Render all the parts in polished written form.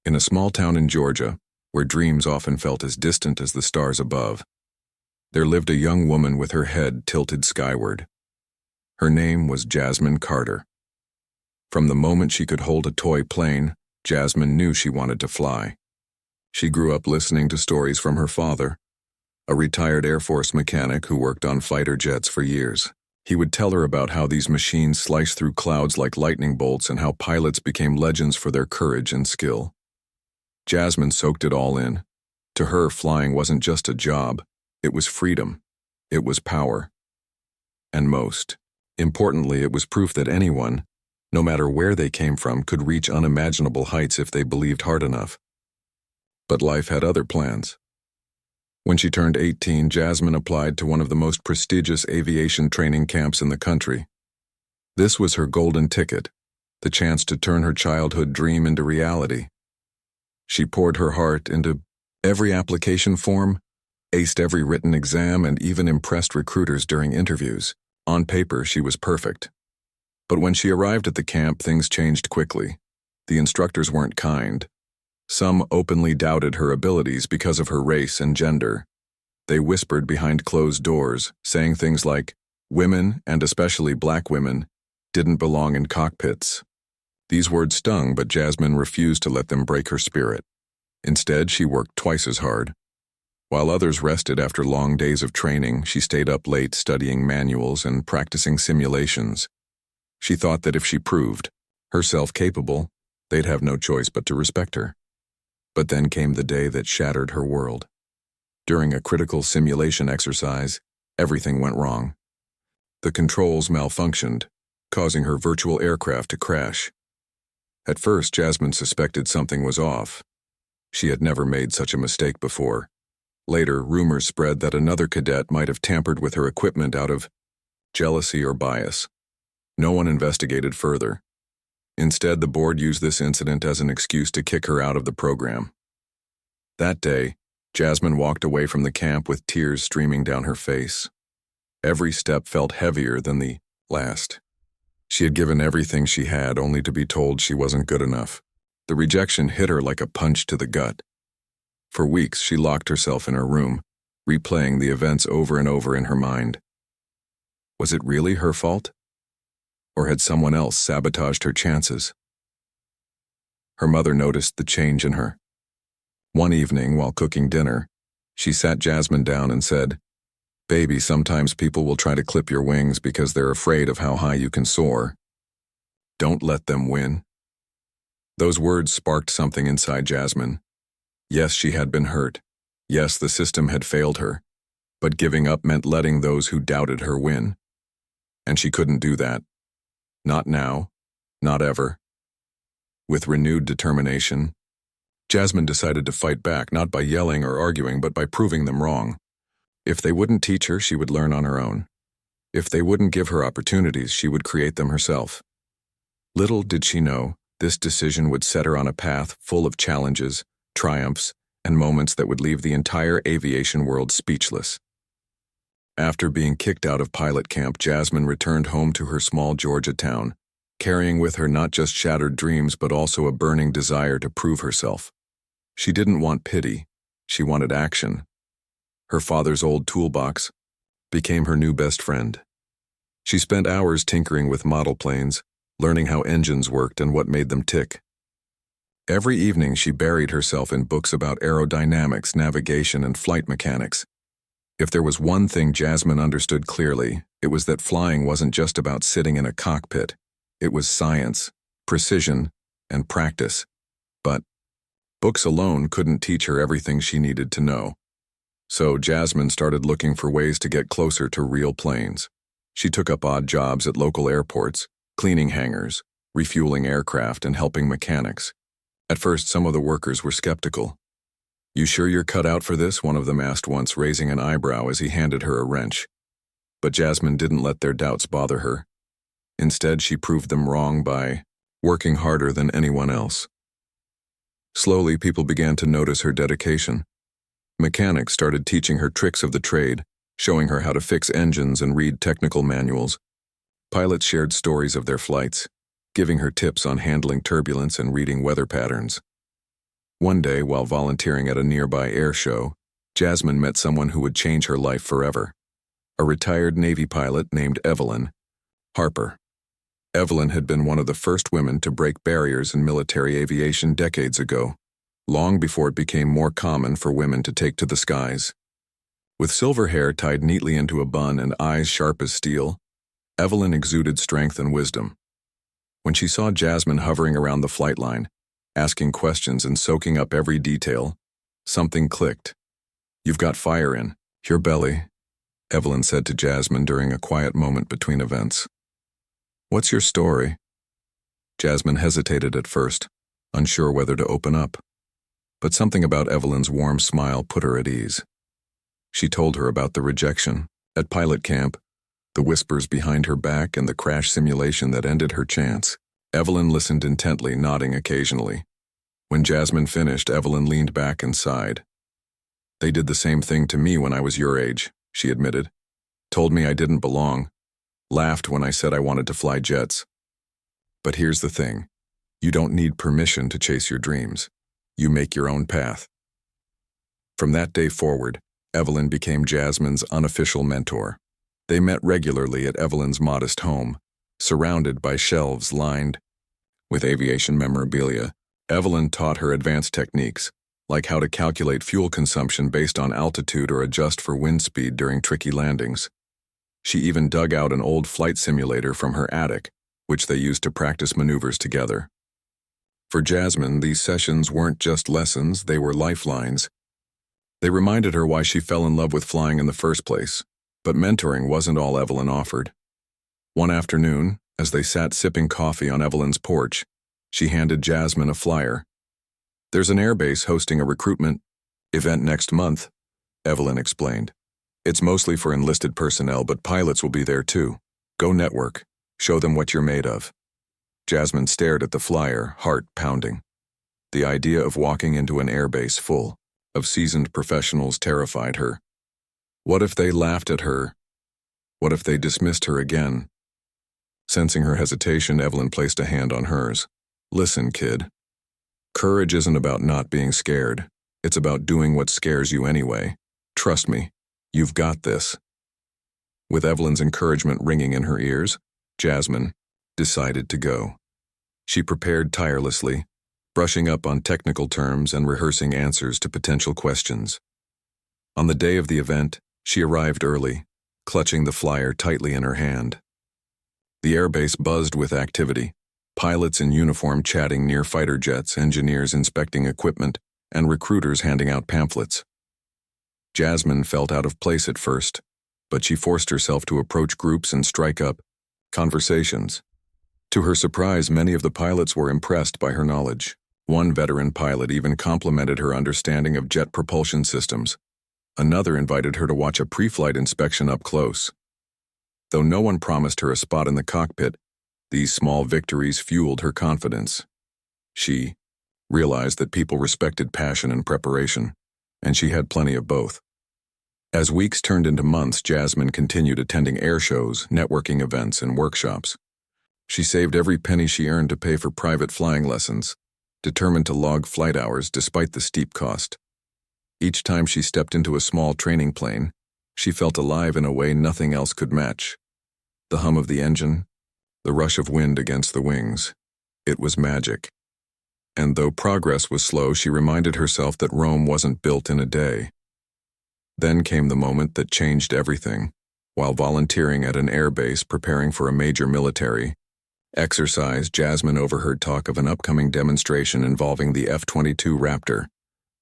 In a small town in Georgia, where dreams often felt as distant as the stars above, there lived a young woman with her head tilted skyward. Her name was Jasmine Carter. From the moment she could hold a toy plane, Jasmine knew she wanted to fly. She grew up listening to stories from her father, a retired Air Force mechanic who worked on fighter jets for years. He would tell her about how these machines sliced through clouds like lightning bolts and how pilots became legends for their courage and skill. Jasmine soaked it all in. To her, flying wasn't just a job. It was freedom. It was power. And most importantly, it was proof that anyone, no matter where they came from, could reach unimaginable heights if they believed hard enough. But life had other plans. When she turned 18, Jasmine applied to one of the most prestigious aviation training camps in the country. This was her golden ticket, the chance to turn her childhood dream into reality. She poured her heart into every application form, aced every written exam, and even impressed recruiters during interviews. On paper, she was perfect. But when she arrived at the camp, things changed quickly. The instructors weren't kind. Some openly doubted her abilities because of her race and gender. They whispered behind closed doors, saying things like, women, and especially black women, didn't belong in cockpits. These words stung, but Jasmine refused to let them break her spirit. Instead, she worked twice as hard. While others rested after long days of training, she stayed up late studying manuals and practicing simulations. She thought that if she proved herself capable, they'd have no choice but to respect her. But then came the day that shattered her world. During a critical simulation exercise, everything went wrong. The controls malfunctioned, causing her virtual aircraft to crash. At first, Jasmine suspected something was off. She had never made such a mistake before. Later, rumors spread that another cadet might have tampered with her equipment out of jealousy or bias. No one investigated further. Instead, the board used this incident as an excuse to kick her out of the program. That day, Jasmine walked away from the camp with tears streaming down her face. Every step felt heavier than the last. She had given everything she had only to be told she wasn't good enough. The rejection hit her like a punch to the gut. For weeks, she locked herself in her room, replaying the events over and over in her mind. Was it really her fault? Or had someone else sabotaged her chances? Her mother noticed the change in her. One evening, while cooking dinner, she sat Jasmine down and said, "Baby, sometimes people will try to clip your wings because they're afraid of how high you can soar. Don't let them win." Those words sparked something inside Jasmine. Yes, she had been hurt. Yes, the system had failed her. But giving up meant letting those who doubted her win. And she couldn't do that. Not now. Not ever. With renewed determination, Jasmine decided to fight back, not by yelling or arguing, but by proving them wrong. If they wouldn't teach her, she would learn on her own. If they wouldn't give her opportunities, she would create them herself. Little did she know, this decision would set her on a path full of challenges, triumphs, and moments that would leave the entire aviation world speechless. After being kicked out of pilot camp, Jasmine returned home to her small Georgia town, carrying with her not just shattered dreams but also a burning desire to prove herself. She didn't want pity, she wanted action. Her father's old toolbox became her new best friend. She spent hours tinkering with model planes, learning how engines worked and what made them tick. Every evening she buried herself in books about aerodynamics, navigation, and flight mechanics. If there was one thing Jasmine understood clearly, it was that flying wasn't just about sitting in a cockpit. It was science, precision, and practice. But books alone couldn't teach her everything she needed to know. So Jasmine started looking for ways to get closer to real planes. She took up odd jobs at local airports, cleaning hangars, refueling aircraft, and helping mechanics. At first, some of the workers were skeptical. "You sure you're cut out for this?" one of them asked once, raising an eyebrow as he handed her a wrench. But Jasmine didn't let their doubts bother her. Instead, she proved them wrong by working harder than anyone else. Slowly, people began to notice her dedication. Mechanics started teaching her tricks of the trade, showing her how to fix engines and read technical manuals. Pilots shared stories of their flights, giving her tips on handling turbulence and reading weather patterns. One day, while volunteering at a nearby air show, Jasmine met someone who would change her life forever. A retired Navy pilot named Evelyn Harper. Evelyn had been one of the first women to break barriers in military aviation decades ago, long before it became more common for women to take to the skies. With silver hair tied neatly into a bun and eyes sharp as steel, Evelyn exuded strength and wisdom. When she saw Jasmine hovering around the flight line, asking questions and soaking up every detail, something clicked. "You've got fire in your belly," Evelyn said to Jasmine during a quiet moment between events. "What's your story?" Jasmine hesitated at first, unsure whether to open up. But something about Evelyn's warm smile put her at ease. She told her about the rejection at pilot camp, the whispers behind her back, and the crash simulation that ended her chance. Evelyn listened intently, nodding occasionally. When Jasmine finished, Evelyn leaned back and sighed. "They did the same thing to me when I was your age," she admitted. "Told me I didn't belong. Laughed when I said I wanted to fly jets. But here's the thing. You don't need permission to chase your dreams. You make your own path." From that day forward, Evelyn became Jasmine's unofficial mentor. They met regularly at Evelyn's modest home, surrounded by shelves lined with aviation memorabilia. Evelyn taught her advanced techniques, like how to calculate fuel consumption based on altitude or adjust for wind speed during tricky landings. She even dug out an old flight simulator from her attic, which they used to practice maneuvers together. For Jasmine, these sessions weren't just lessons, they were lifelines. They reminded her why she fell in love with flying in the first place. But mentoring wasn't all Evelyn offered. One afternoon, as they sat sipping coffee on Evelyn's porch, she handed Jasmine a flyer. "There's an airbase hosting a recruitment event next month," Evelyn explained. "It's mostly for enlisted personnel, but pilots will be there too. Go network. Show them what you're made of." Jasmine stared at the flyer, heart pounding. The idea of walking into an airbase full of seasoned professionals terrified her. What if they laughed at her? What if they dismissed her again? Sensing her hesitation, Evelyn placed a hand on hers. "Listen, kid. Courage isn't about not being scared. It's about doing what scares you anyway. Trust me, you've got this." With Evelyn's encouragement ringing in her ears, Jasmine decided to go. She prepared tirelessly, brushing up on technical terms and rehearsing answers to potential questions. On the day of the event, she arrived early, clutching the flyer tightly in her hand. The airbase buzzed with activity, pilots in uniform chatting near fighter jets, engineers inspecting equipment, and recruiters handing out pamphlets. Jasmine felt out of place at first, but she forced herself to approach groups and strike up conversations. To her surprise, many of the pilots were impressed by her knowledge. One veteran pilot even complimented her understanding of jet propulsion systems. Another invited her to watch a pre-flight inspection up close. Though no one promised her a spot in the cockpit, these small victories fueled her confidence. She realized that people respected passion and preparation, and she had plenty of both. As weeks turned into months, Jasmine continued attending air shows, networking events, and workshops. She saved every penny she earned to pay for private flying lessons, determined to log flight hours despite the steep cost. Each time she stepped into a small training plane, she felt alive in a way nothing else could match. The hum of the engine, the rush of wind against the wings. It was magic. And though progress was slow, she reminded herself that Rome wasn't built in a day. Then came the moment that changed everything. While volunteering at an airbase preparing for a major military exercise, Jasmine overheard talk of an upcoming demonstration involving the F-22 Raptor,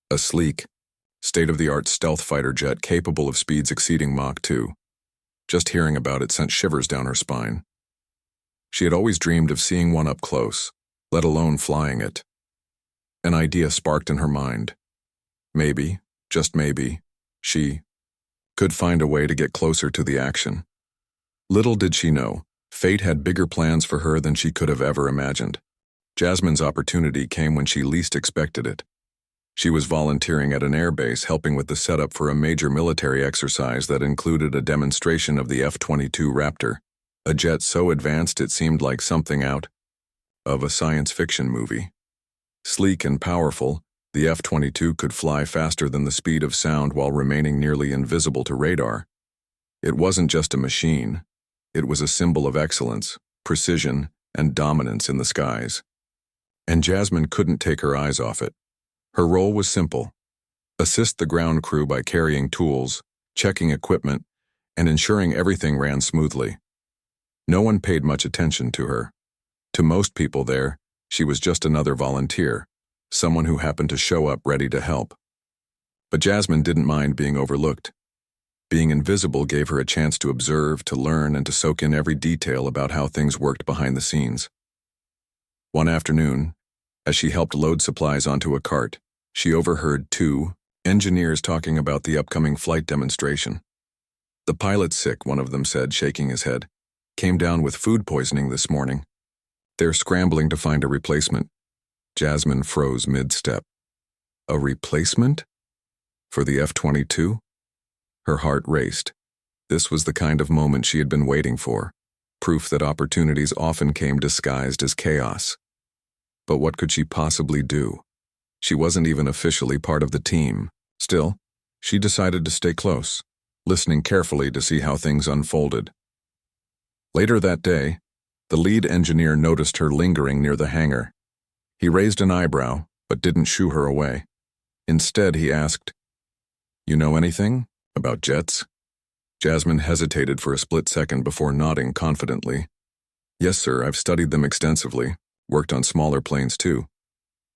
a sleek, state-of-the-art stealth fighter jet capable of speeds exceeding Mach 2. Just hearing about it sent shivers down her spine. She had always dreamed of seeing one up close, let alone flying it. An idea sparked in her mind. Maybe, just maybe, she could find a way to get closer to the action. Little did she know, fate had bigger plans for her than she could have ever imagined. Jasmine's opportunity came when she least expected it. She was volunteering at an airbase helping with the setup for a major military exercise that included a demonstration of the F-22 Raptor, a jet so advanced it seemed like something out of a science fiction movie. Sleek and powerful, The F-22 could fly faster than the speed of sound while remaining nearly invisible to radar. It wasn't just a machine. It was a symbol of excellence, precision, and dominance in the skies. And Jasmine couldn't take her eyes off it. Her role was simple: assist the ground crew by carrying tools, checking equipment, and ensuring everything ran smoothly. No one paid much attention to her. To most people there, she was just another volunteer, someone who happened to show up ready to help. But Jasmine didn't mind being overlooked. Being invisible gave her a chance to observe, to learn, and to soak in every detail about how things worked behind the scenes. One afternoon, as she helped load supplies onto a cart, she overheard two engineers talking about the upcoming flight demonstration. "The pilot's sick," one of them said, shaking his head. "Came down with food poisoning this morning. They're scrambling to find a replacement." Jasmine froze mid-step. A replacement? For the F-22? Her heart raced. This was the kind of moment she had been waiting for, proof that opportunities often came disguised as chaos. But what could she possibly do? She wasn't even officially part of the team. Still, she decided to stay close, listening carefully to see how things unfolded. Later that day, the lead engineer noticed her lingering near the hangar. He raised an eyebrow, but didn't shoo her away. Instead, he asked, "You know anything about jets?" Jasmine hesitated for a split second before nodding confidently. "Yes, sir, I've studied them extensively, worked on smaller planes too."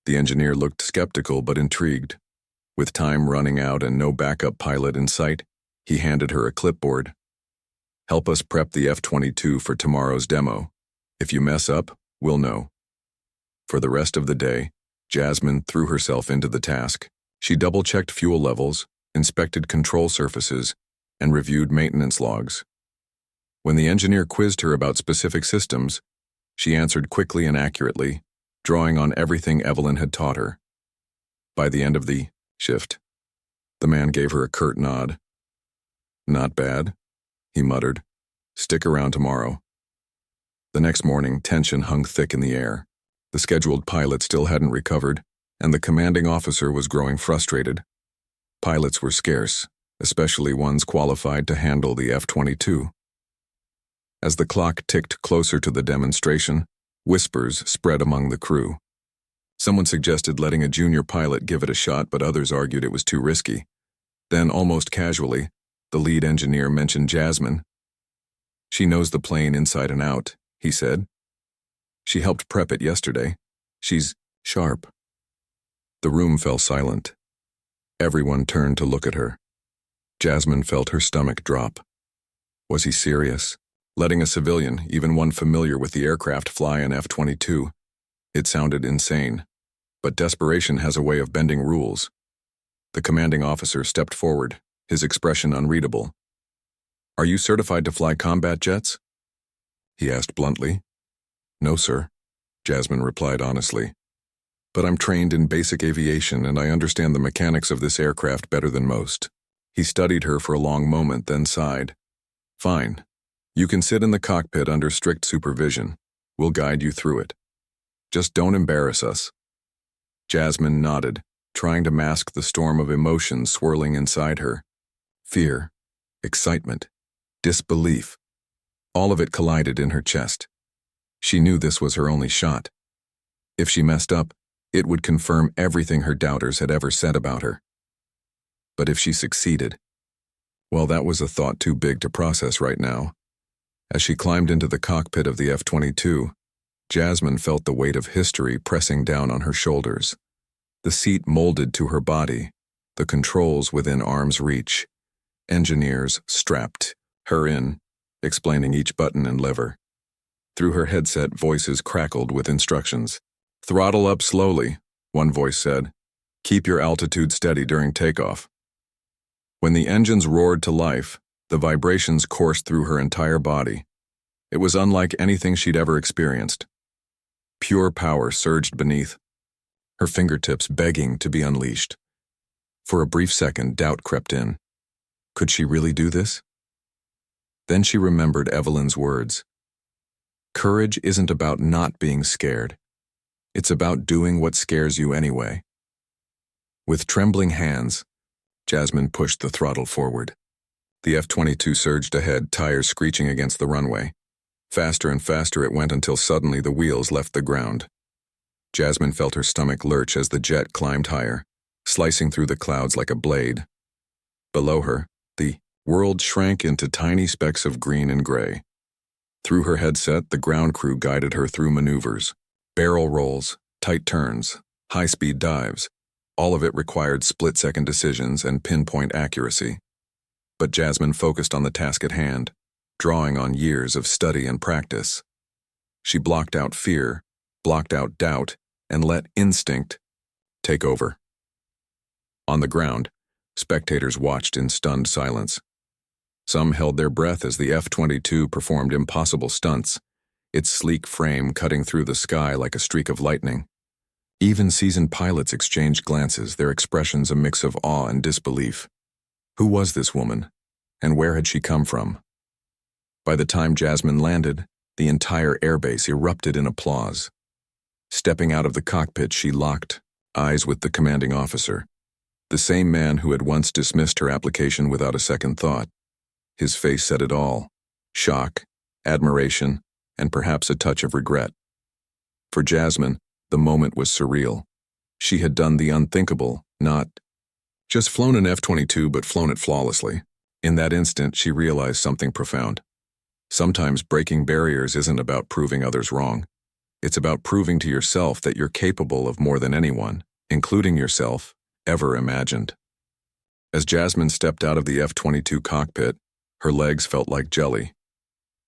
The engineer looked skeptical but intrigued. With time running out and no backup pilot in sight, he handed her a clipboard. "Help us prep the F-22 for tomorrow's demo. If you mess up, we'll know." For the rest of the day, Jasmine threw herself into the task. She double-checked fuel levels, inspected control surfaces, and reviewed maintenance logs. When the engineer quizzed her about specific systems, she answered quickly and accurately, drawing on everything Evelyn had taught her. By the end of the shift, the man gave her a curt nod. "Not bad," he muttered. "Stick around tomorrow." The next morning, tension hung thick in the air. The scheduled pilot still hadn't recovered, and the commanding officer was growing frustrated. Pilots were scarce, especially ones qualified to handle the F-22. As the clock ticked closer to the demonstration, whispers spread among the crew. Someone suggested letting a junior pilot give it a shot, but others argued it was too risky. Then, almost casually, the lead engineer mentioned Jasmine. "She knows the plane inside and out," he said. "She helped prep it yesterday. She's sharp." The room fell silent. Everyone turned to look at her. Jasmine felt her stomach drop. Was he serious? Letting a civilian, even one familiar with the aircraft, fly an F-22? It sounded insane. But desperation has a way of bending rules. The commanding officer stepped forward, his expression unreadable. "Are you certified to fly combat jets?" he asked bluntly. "No, sir," Jasmine replied honestly. "But I'm trained in basic aviation and I understand the mechanics of this aircraft better than most." He studied her for a long moment, then sighed. "Fine. You can sit in the cockpit under strict supervision. We'll guide you through it. Just don't embarrass us." Jasmine nodded, trying to mask the storm of emotions swirling inside her. Fear, excitement, disbelief. All of it collided in her chest. She knew this was her only shot. If she messed up, it would confirm everything her doubters had ever said about her. But if she succeeded, well, that was a thought too big to process right now. As she climbed into the cockpit of the F-22, Jasmine felt the weight of history pressing down on her shoulders. The seat molded to her body, the controls within arm's reach. Engineers strapped her in, explaining each button and lever. Through her headset, voices crackled with instructions. "Throttle up slowly," one voice said. "Keep your altitude steady during takeoff." When the engines roared to life, the vibrations coursed through her entire body. It was unlike anything she'd ever experienced. Pure power surged beneath, her fingertips begging to be unleashed. For a brief second, doubt crept in. Could she really do this? Then she remembered Evelyn's words. Courage isn't about not being scared. It's about doing what scares you anyway. With trembling hands, Jasmine pushed the throttle forward. The F-22 surged ahead, tires screeching against the runway. Faster and faster it went until suddenly the wheels left the ground. Jasmine felt her stomach lurch as the jet climbed higher, slicing through the clouds like a blade. Below her, the world shrank into tiny specks of green and gray. Through her headset, the ground crew guided her through maneuvers, barrel rolls, tight turns, high-speed dives. All of it required split-second decisions and pinpoint accuracy. But Jasmine focused on the task at hand, drawing on years of study and practice. She blocked out fear, blocked out doubt, and let instinct take over. On the ground, spectators watched in stunned silence. Some held their breath as the F-22 performed impossible stunts, its sleek frame cutting through the sky like a streak of lightning. Even seasoned pilots exchanged glances, their expressions a mix of awe and disbelief. Who was this woman, and where had she come from? By the time Jasmine landed, the entire airbase erupted in applause. Stepping out of the cockpit, she locked eyes with the commanding officer, the same man who had once dismissed her application without a second thought. His face said it all: shock, admiration, and perhaps a touch of regret. For Jasmine, the moment was surreal. She had done the unthinkable, not just flown an F-22, but flown it flawlessly. In that instant, she realized something profound. Sometimes breaking barriers isn't about proving others wrong. It's about proving to yourself that you're capable of more than anyone, including yourself, ever imagined. As Jasmine stepped out of the F-22 cockpit, her legs felt like jelly.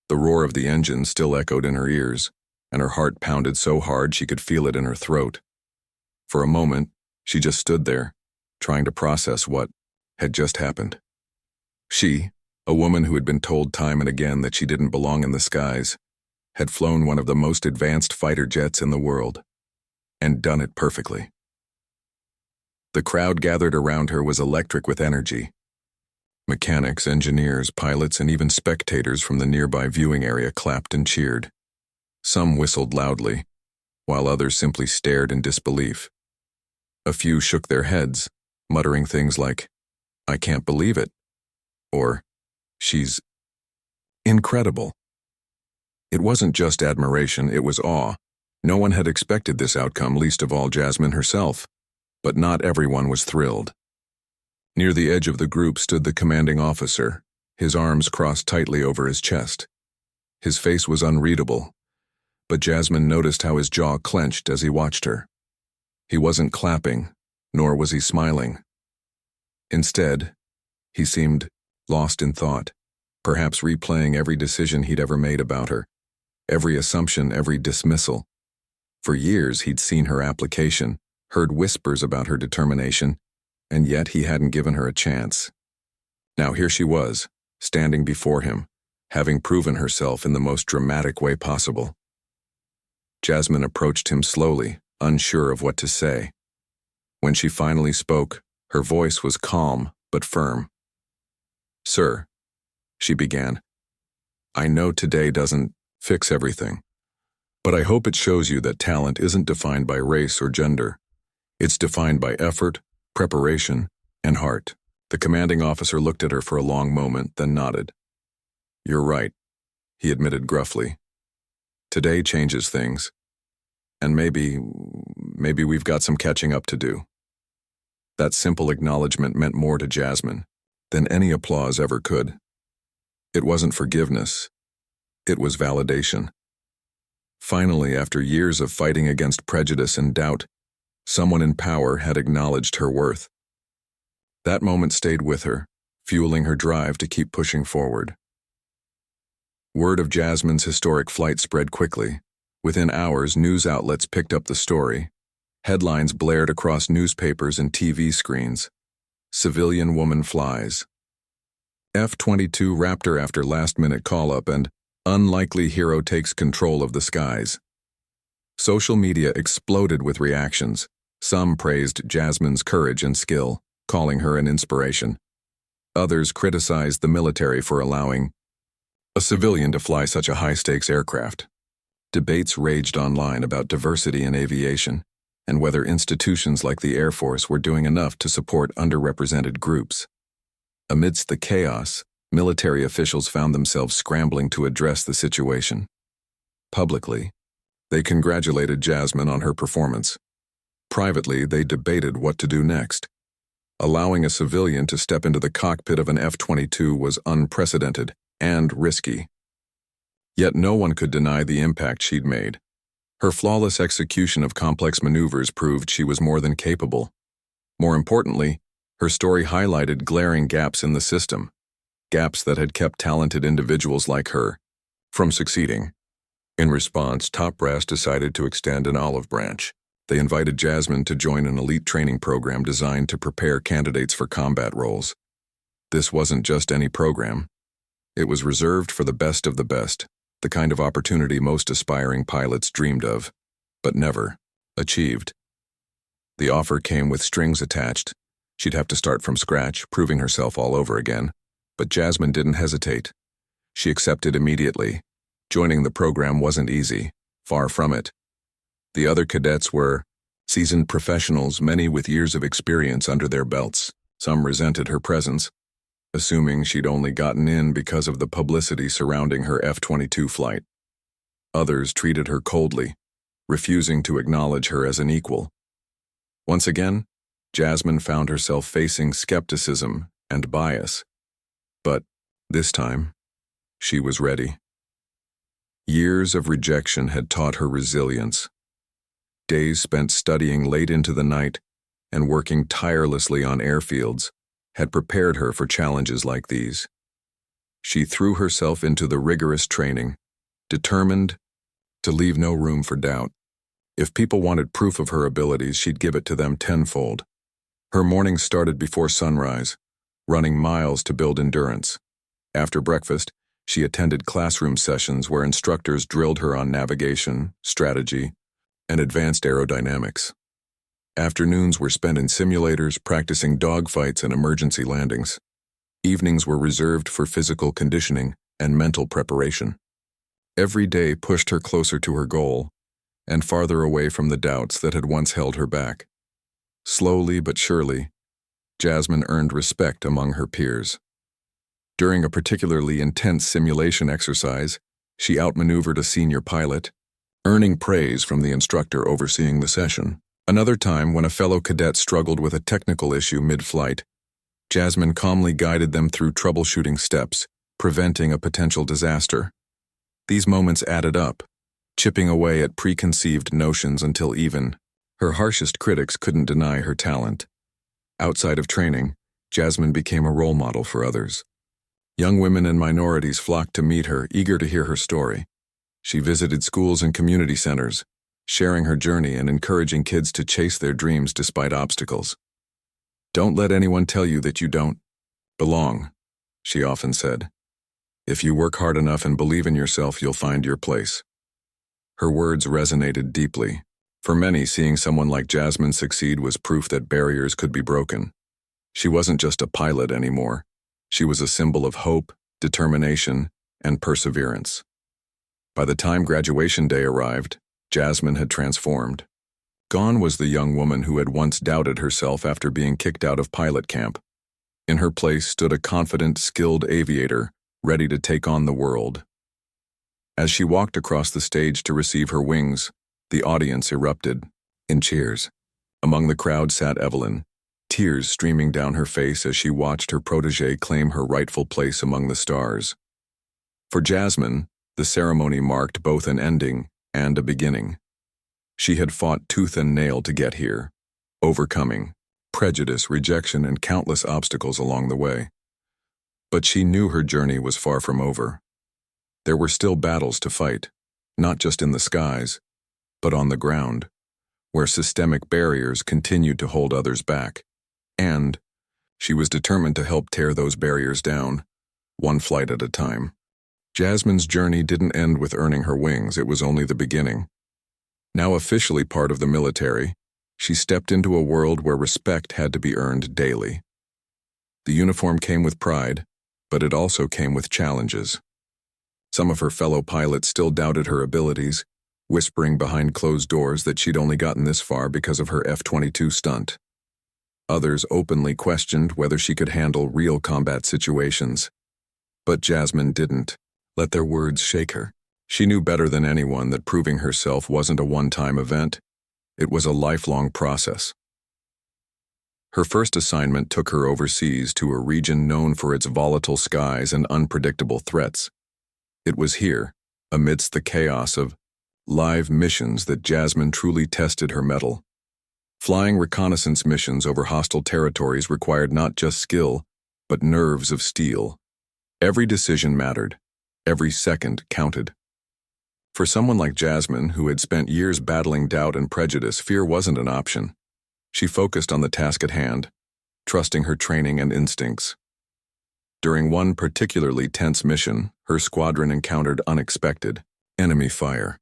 The roar of the engine still echoed in her ears, and her heart pounded so hard she could feel it in her throat. For a moment, she just stood there, trying to process what had just happened. She, a woman who had been told time and again that she didn't belong in the skies, had flown one of the most advanced fighter jets in the world, and done it perfectly. The crowd gathered around her was electric with energy. Mechanics, engineers, pilots, and even spectators from the nearby viewing area clapped and cheered. Some whistled loudly, while others simply stared in disbelief. A few shook their heads, muttering things like, "I can't believe it," or, "She's incredible." It wasn't just admiration, it was awe. No one had expected this outcome, least of all Jasmine herself. But not everyone was thrilled. Near the edge of the group stood the commanding officer, his arms crossed tightly over his chest. His face was unreadable, but Jasmine noticed how his jaw clenched as he watched her. He wasn't clapping, nor was he smiling. Instead, he seemed lost in thought, perhaps replaying every decision he'd ever made about her, every assumption, every dismissal. For years he'd seen her application, heard whispers about her determination, and yet he hadn't given her a chance. Now here she was, standing before him, having proven herself in the most dramatic way possible. Jasmine approached him slowly, unsure of what to say. When she finally spoke, her voice was calm but firm. "Sir," she began, "I know today doesn't fix everything, but I hope it shows you that talent isn't defined by race or gender. It's defined by effort, preparation, and heart." The commanding officer looked at her for a long moment, then nodded. "You're right," he admitted gruffly. "Today changes things, and maybe we've got some catching up to do." That simple acknowledgement meant more to Jasmine than any applause ever could. It wasn't forgiveness, it was validation. Finally, after years of fighting against prejudice and doubt, someone in power had acknowledged her worth. That moment stayed with her, fueling her drive to keep pushing forward. Word of Jasmine's historic flight spread quickly. Within hours, news outlets picked up the story. Headlines blared across newspapers and TV screens. "Civilian woman flies." F-22 Raptor after last-minute call-up, and "unlikely hero takes control of the skies." Social media exploded with reactions. Some praised Jasmine's courage and skill, calling her an inspiration. Others criticized the military for allowing a civilian to fly such a high-stakes aircraft. Debates raged online about diversity in aviation. and whether institutions like the Air Force were doing enough to support underrepresented groups. Amidst the chaos, military officials found themselves scrambling to address the situation. Publicly, they congratulated Jasmine on her performance. Privately, they debated what to do next. Allowing a civilian to step into the cockpit of an F-22 was unprecedented and risky. Yet no one could deny the impact she'd made. Her flawless execution of complex maneuvers proved she was more than capable. More importantly, her story highlighted glaring gaps in the system, gaps that had kept talented individuals like her from succeeding. In response, Top Brass decided to extend an olive branch. They invited Jasmine to join an elite training program designed to prepare candidates for combat roles. This wasn't just any program. It was reserved for the best of the best, the kind of opportunity most aspiring pilots dreamed of, but never achieved. The offer came with strings attached. She'd have to start from scratch, proving herself all over again. But Jasmine didn't hesitate. She accepted immediately. Joining the program wasn't easy, far from it. The other cadets were seasoned professionals, many with years of experience under their belts. Some resented her presence, assuming she'd only gotten in because of the publicity surrounding her F-22 flight. Others treated her coldly, refusing to acknowledge her as an equal. Once again, Jasmine found herself facing skepticism and bias. But this time, she was ready. Years of rejection had taught her resilience. Days spent studying late into the night and working tirelessly on airfields had prepared her for challenges like these. She threw herself into the rigorous training, determined to leave no room for doubt. If people wanted proof of her abilities, she'd give it to them tenfold. Her mornings started before sunrise, running miles to build endurance. After breakfast, she attended classroom sessions where instructors drilled her on navigation, strategy, and advanced aerodynamics. Afternoons were spent in simulators, practicing dogfights and emergency landings. Evenings were reserved for physical conditioning and mental preparation. Every day pushed her closer to her goal and farther away from the doubts that had once held her back. Slowly but surely, Jasmine earned respect among her peers. During a particularly intense simulation exercise, she outmaneuvered a senior pilot, earning praise from the instructor overseeing the session. Another time, when a fellow cadet struggled with a technical issue mid-flight, Jasmine calmly guided them through troubleshooting steps, preventing a potential disaster. These moments added up, chipping away at preconceived notions until even her harshest critics couldn't deny her talent. Outside of training, Jasmine became a role model for others. Young women and minorities flocked to meet her, eager to hear her story. She visited schools and community centers, sharing her journey and encouraging kids to chase their dreams despite obstacles. "Don't let anyone tell you that you don't belong," she often said. "If you work hard enough and believe in yourself, you'll find your place." Her words resonated deeply. For many, seeing someone like Jasmine succeed was proof that barriers could be broken. She wasn't just a pilot anymore. She was a symbol of hope, determination, and perseverance. By the time graduation day arrived, Jasmine had transformed. Gone was the young woman who had once doubted herself after being kicked out of pilot camp. In her place stood a confident, skilled aviator, ready to take on the world. As she walked across the stage to receive her wings, the audience erupted in cheers. Among the crowd sat Evelyn, tears streaming down her face as she watched her protégé claim her rightful place among the stars. For Jasmine, the ceremony marked both an ending and a beginning. She had fought tooth and nail to get here, overcoming prejudice, rejection, and countless obstacles along the way. But she knew her journey was far from over. There were still battles to fight, not just in the skies, but on the ground, where systemic barriers continued to hold others back. And she was determined to help tear those barriers down, one flight at a time. Jasmine's journey didn't end with earning her wings, it was only the beginning. Now officially part of the military, she stepped into a world where respect had to be earned daily. The uniform came with pride, but it also came with challenges. Some of her fellow pilots still doubted her abilities, whispering behind closed doors that she'd only gotten this far because of her F-22 stunt. Others openly questioned whether she could handle real combat situations. But Jasmine didn't let their words shake her. She knew better than anyone that proving herself wasn't a one-time event. It was a lifelong process. Her first assignment took her overseas to a region known for its volatile skies and unpredictable threats. It was here, amidst the chaos of live missions, that Jasmine truly tested her mettle. Flying reconnaissance missions over hostile territories required not just skill, but nerves of steel. Every decision mattered. Every second counted. For someone like Jasmine, who had spent years battling doubt and prejudice, fear wasn't an option. She focused on the task at hand, trusting her training and instincts. During one particularly tense mission, her squadron encountered unexpected enemy fire.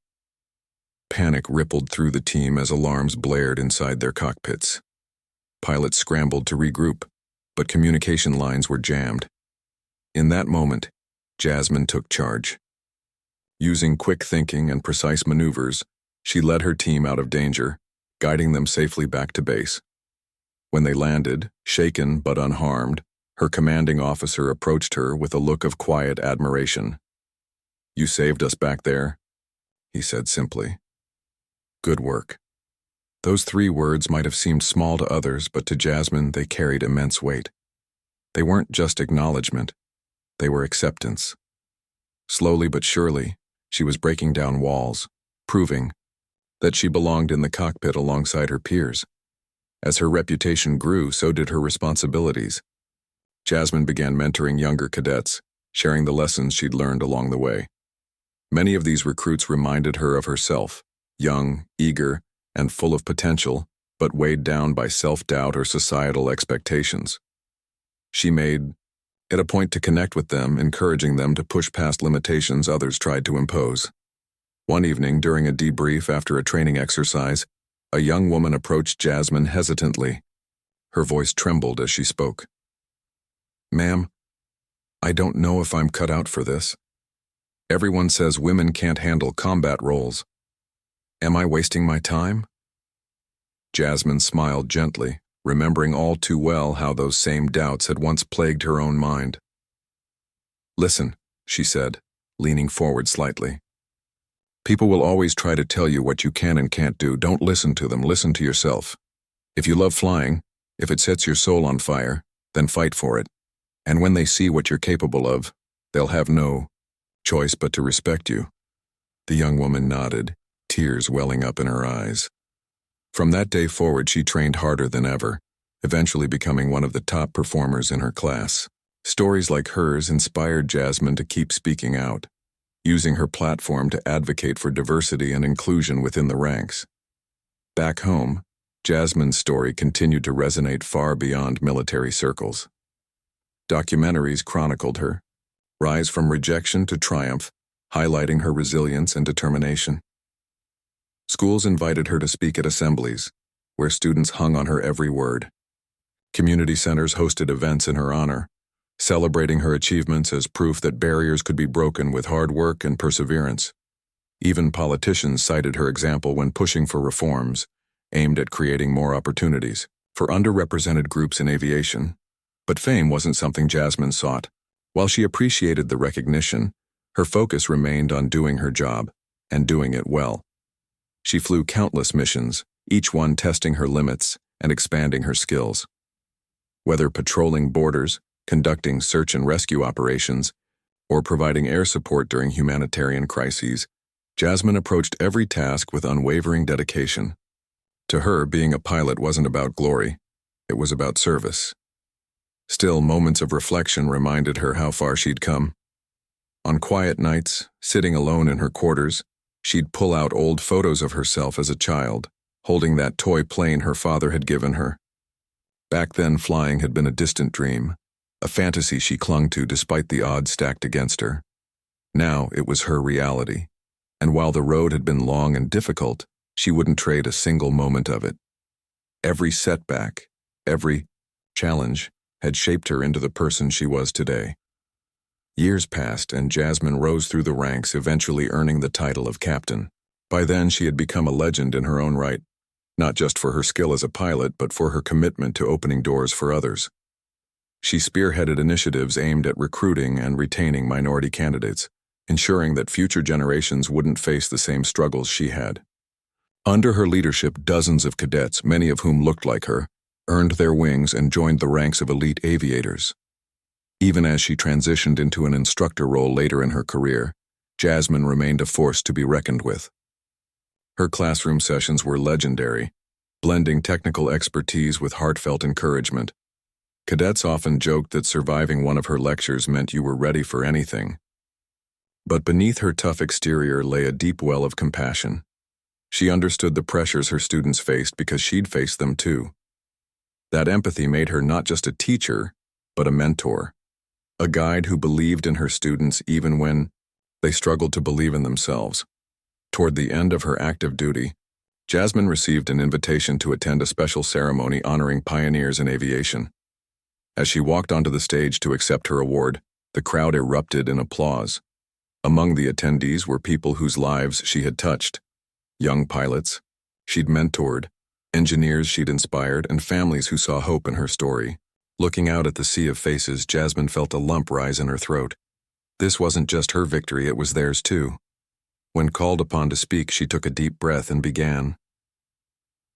Panic rippled through the team as alarms blared inside their cockpits. Pilots scrambled to regroup, but communication lines were jammed. In that moment, Jasmine took charge. Using quick thinking and precise maneuvers, she led her team out of danger, guiding them safely back to base. When they landed, shaken but unharmed, her commanding officer approached her with a look of quiet admiration. "You saved us back there," he said simply. "Good work." Those 3 words might have seemed small to others, but to Jasmine they carried immense weight. They weren't just acknowledgement, they were acceptance. Slowly but surely, she was breaking down walls, proving that she belonged in the cockpit alongside her peers. As her reputation grew, so did her responsibilities. Jasmine began mentoring younger cadets, sharing the lessons she'd learned along the way. Many of these recruits reminded her of herself, young, eager, and full of potential, but weighed down by self-doubt or societal expectations. She made it a point to connect with them, encouraging them to push past limitations others tried to impose. One evening, during a debrief after a training exercise, a young woman approached Jasmine hesitantly. Her voice trembled as she spoke. "Ma'am, I don't know if I'm cut out for this. Everyone says women can't handle combat roles. Am I wasting my time?" Jasmine smiled gently, remembering all too well how those same doubts had once plagued her own mind. "Listen," she said, leaning forward slightly. "People will always try to tell you what you can and can't do. Don't listen to them, listen to yourself. If you love flying, if it sets your soul on fire, then fight for it. And when they see what you're capable of, they'll have no choice but to respect you." The young woman nodded, tears welling up in her eyes. From that day forward, she trained harder than ever, eventually becoming one of the top performers in her class. Stories like hers inspired Jasmine to keep speaking out, using her platform to advocate for diversity and inclusion within the ranks. Back home, Jasmine's story continued to resonate far beyond military circles. Documentaries chronicled her rise from rejection to triumph, highlighting her resilience and determination. Schools invited her to speak at assemblies, where students hung on her every word. Community centers hosted events in her honor, celebrating her achievements as proof that barriers could be broken with hard work and perseverance. Even politicians cited her example when pushing for reforms aimed at creating more opportunities for underrepresented groups in aviation. But fame wasn't something Jasmine sought. While she appreciated the recognition, her focus remained on doing her job, and doing it well. She flew countless missions, each one testing her limits and expanding her skills. Whether patrolling borders, conducting search and rescue operations, or providing air support during humanitarian crises, Jasmine approached every task with unwavering dedication. To her, being a pilot wasn't about glory, it was about service. Still, moments of reflection reminded her how far she'd come. On quiet nights, sitting alone in her quarters, she'd pull out old photos of herself as a child, holding that toy plane her father had given her. Back then, flying had been a distant dream, a fantasy she clung to despite the odds stacked against her. Now it was her reality, and while the road had been long and difficult, she wouldn't trade a single moment of it. Every setback, every challenge had shaped her into the person she was today. Years passed, and Jasmine rose through the ranks, eventually earning the title of captain. By then, she had become a legend in her own right, not just for her skill as a pilot, but for her commitment to opening doors for others. She spearheaded initiatives aimed at recruiting and retaining minority candidates, ensuring that future generations wouldn't face the same struggles she had. Under her leadership, dozens of cadets, many of whom looked like her, earned their wings and joined the ranks of elite aviators. Even as she transitioned into an instructor role later in her career, Jasmine remained a force to be reckoned with. Her classroom sessions were legendary, blending technical expertise with heartfelt encouragement. Cadets often joked that surviving one of her lectures meant you were ready for anything. But beneath her tough exterior lay a deep well of compassion. She understood the pressures her students faced because she'd faced them too. That empathy made her not just a teacher, but a mentor, a guide who believed in her students even when they struggled to believe in themselves. Toward the end of her active duty, Jasmine received an invitation to attend a special ceremony honoring pioneers in aviation. As she walked onto the stage to accept her award, the crowd erupted in applause. Among the attendees were people whose lives she had touched, young pilots she'd mentored, engineers she'd inspired, and families who saw hope in her story. Looking out at the sea of faces, Jasmine felt a lump rise in her throat. This wasn't just her victory, it was theirs too. When called upon to speak, she took a deep breath and began.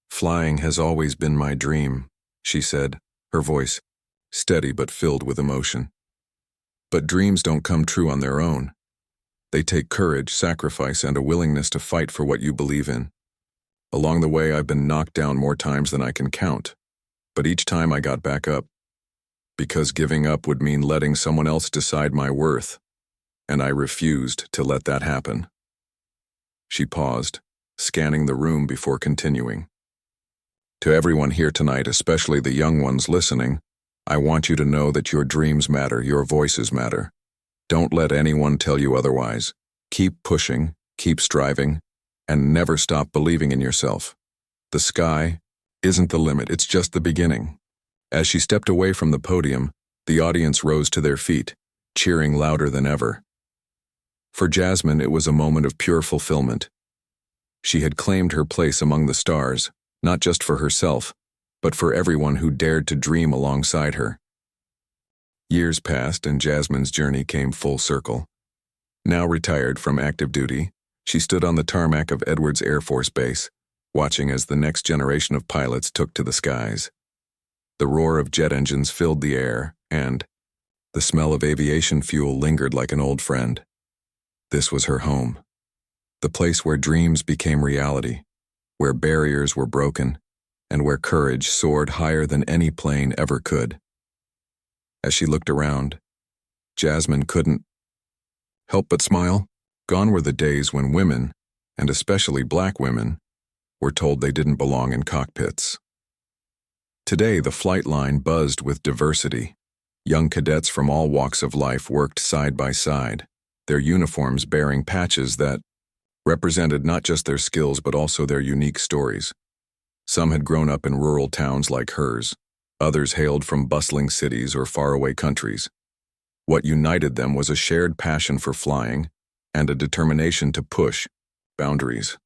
"Flying has always been my dream," she said, her voice steady but filled with emotion. But dreams don't come true on their own. They take courage, sacrifice, and a willingness to fight for what you believe in. Along the way, I've been knocked down more times than I can count, but each time I got back up, because giving up would mean letting someone else decide my worth, and I refused to let that happen. She paused, scanning the room before continuing. To everyone here tonight, especially the young ones listening, I want you to know that your dreams matter, your voices matter. Don't let anyone tell you otherwise. Keep pushing, keep striving, and never stop believing in yourself. The sky isn't the limit, it's just the beginning. As she stepped away from the podium, the audience rose to their feet, cheering louder than ever. For Jasmine, it was a moment of pure fulfillment. She had claimed her place among the stars, not just for herself, but for everyone who dared to dream alongside her. Years passed and Jasmine's journey came full circle. Now retired from active duty, she stood on the tarmac of Edwards Air Force Base, watching as the next generation of pilots took to the skies. The roar of jet engines filled the air, and the smell of aviation fuel lingered like an old friend. This was her home, the place where dreams became reality, where barriers were broken, and where courage soared higher than any plane ever could. As she looked around, Jasmine couldn't help but smile. Gone were the days when women, and especially black women, were told they didn't belong in cockpits. Today, the flight line buzzed with diversity. Young cadets from all walks of life worked side by side, their uniforms bearing patches that represented not just their skills but also their unique stories. Some had grown up in rural towns like hers. Others hailed from bustling cities or faraway countries. What united them was a shared passion for flying and a determination to push boundaries.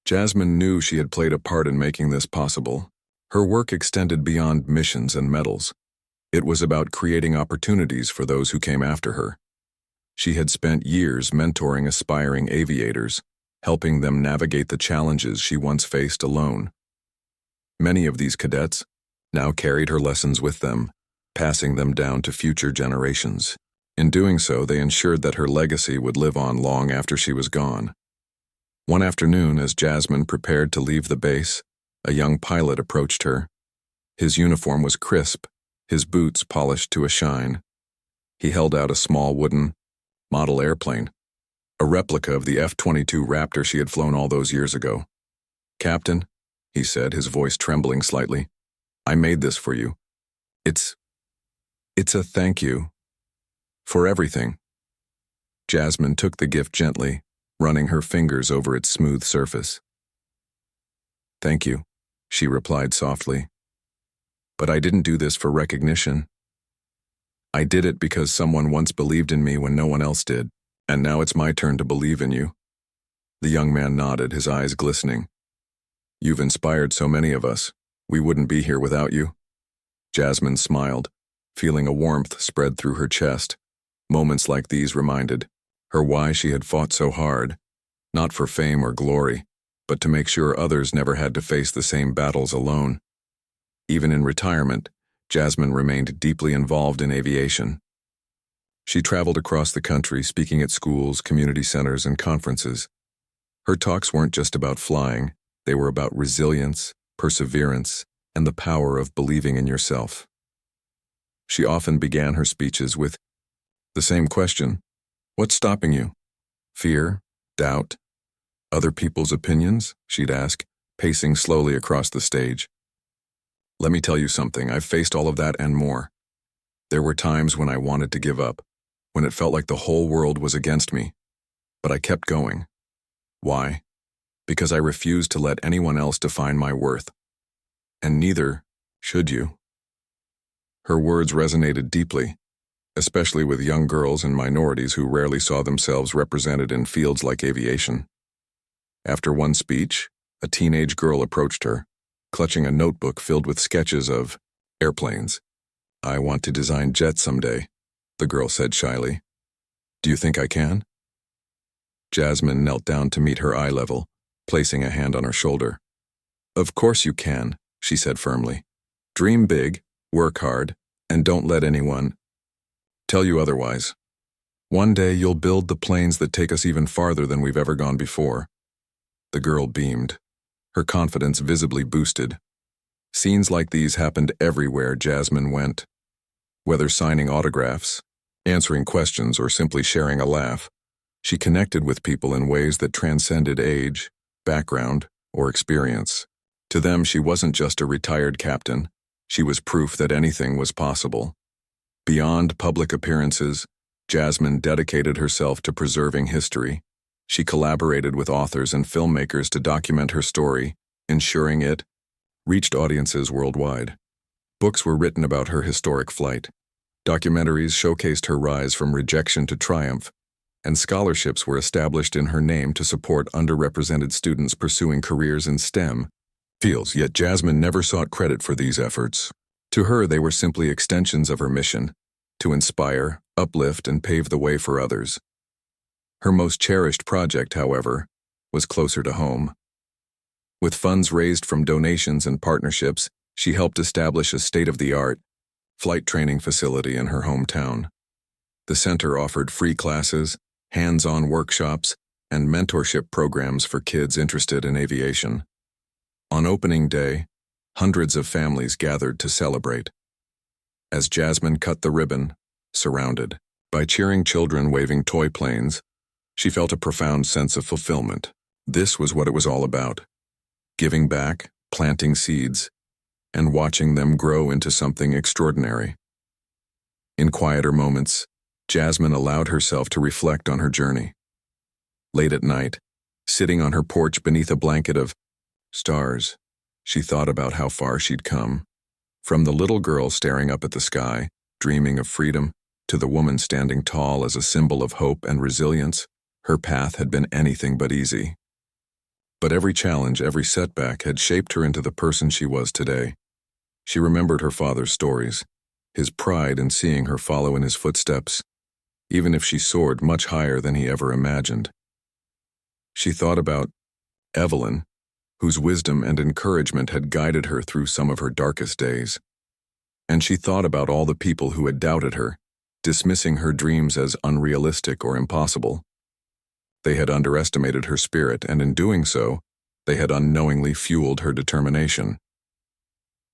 Jasmine knew she had played a part in making this possible. Her work extended beyond missions and medals. It was about creating opportunities for those who came after her. She had spent years mentoring aspiring aviators, helping them navigate the challenges she once faced alone. Many of these cadets now carried her lessons with them, passing them down to future generations. In doing so, they ensured that her legacy would live on long after she was gone. One afternoon, as Jasmine prepared to leave the base, a young pilot approached her. His uniform was crisp, his boots polished to a shine. He held out a small wooden model airplane, a replica of the F-22 Raptor she had flown all those years ago. "Captain," he said, his voice trembling slightly, "I made this for you. It's a thank you for everything." Jasmine took the gift gently, running her fingers over its smooth surface. "Thank you," she replied softly. "But I didn't do this for recognition. I did it because someone once believed in me when no one else did, and now it's my turn to believe in you." The young man nodded, his eyes glistening. You've inspired so many of us. We wouldn't be here without you. Jasmine smiled, feeling a warmth spread through her chest. Moments like these reminded her why she had fought so hard, not for fame or glory, but to make sure others never had to face the same battles alone. Even in retirement, Jasmine remained deeply involved in aviation. She traveled across the country, speaking at schools, community centers, and conferences. Her talks weren't just about flying, they were about resilience, perseverance, and the power of believing in yourself. She often began her speeches with the same question: what's stopping you? Fear? Doubt? Other people's opinions? She'd ask, pacing slowly across the stage. Let me tell you something, I've faced all of that and more. There were times when I wanted to give up, when it felt like the whole world was against me. But I kept going. Why? Because I refused to let anyone else define my worth. And neither should you. Her words resonated deeply, especially with young girls and minorities who rarely saw themselves represented in fields like aviation. After one speech, a teenage girl approached her, clutching a notebook filled with sketches of airplanes. I want to design jets someday, the girl said shyly. Do you think I can? Jasmine knelt down to meet her eye level, placing a hand on her shoulder. Of course you can, she said firmly. Dream big, work hard, and don't let anyone tell you otherwise. One day you'll build the planes that take us even farther than we've ever gone before. The girl beamed, her confidence visibly boosted. Scenes like these happened everywhere Jasmine went. Whether signing autographs, answering questions, or simply sharing a laugh, she connected with people in ways that transcended age, background, or experience. To them, she wasn't just a retired captain. She was proof that anything was possible. Beyond public appearances, Jasmine dedicated herself to preserving history. She collaborated with authors and filmmakers to document her story, ensuring it reached audiences worldwide. Books were written about her historic flight. Documentaries showcased her rise from rejection to triumph, and scholarships were established in her name to support underrepresented students pursuing careers in STEM fields. Yet Jasmine never sought credit for these efforts. To her, they were simply extensions of her mission, to inspire, uplift, and pave the way for others. Her most cherished project, however, was closer to home. With funds raised from donations and partnerships, she helped establish a state-of-the-art flight training facility in her hometown. The center offered free classes, hands-on workshops, and mentorship programs for kids interested in aviation. On opening day, hundreds of families gathered to celebrate. As Jasmine cut the ribbon, surrounded by cheering children waving toy planes, she felt a profound sense of fulfillment. This was what it was all about: giving back, planting seeds, and watching them grow into something extraordinary. In quieter moments, Jasmine allowed herself to reflect on her journey. Late at night, sitting on her porch beneath a blanket of stars, she thought about how far she'd come. From the little girl staring up at the sky, dreaming of freedom, to the woman standing tall as a symbol of hope and resilience, her path had been anything but easy. But every challenge, every setback had shaped her into the person she was today. She remembered her father's stories, his pride in seeing her follow in his footsteps, even if she soared much higher than he ever imagined. She thought about Evelyn, whose wisdom and encouragement had guided her through some of her darkest days. And she thought about all the people who had doubted her, dismissing her dreams as unrealistic or impossible. They had underestimated her spirit, and in doing so, they had unknowingly fueled her determination.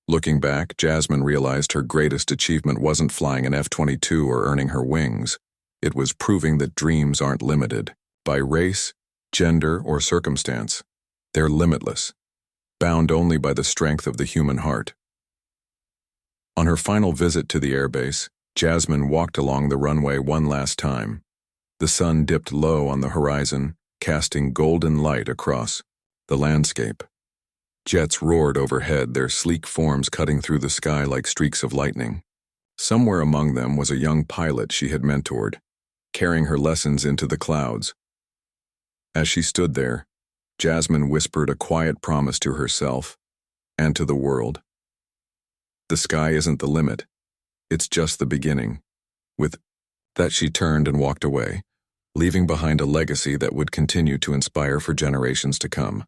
Looking back, Jasmine realized her greatest achievement wasn't flying an F-22 or earning her wings. It was proving that dreams aren't limited by race, gender, or circumstance. They're limitless, bound only by the strength of the human heart. On her final visit to the airbase, Jasmine walked along the runway one last time. The sun dipped low on the horizon, casting golden light across the landscape. Jets roared overhead, their sleek forms cutting through the sky like streaks of lightning. Somewhere among them was a young pilot she had mentored, carrying her lessons into the clouds. As she stood there, Jasmine whispered a quiet promise to herself and to the world. The sky isn't the limit. It's just the beginning. With that, she turned and walked away, leaving behind a legacy that would continue to inspire for generations to come.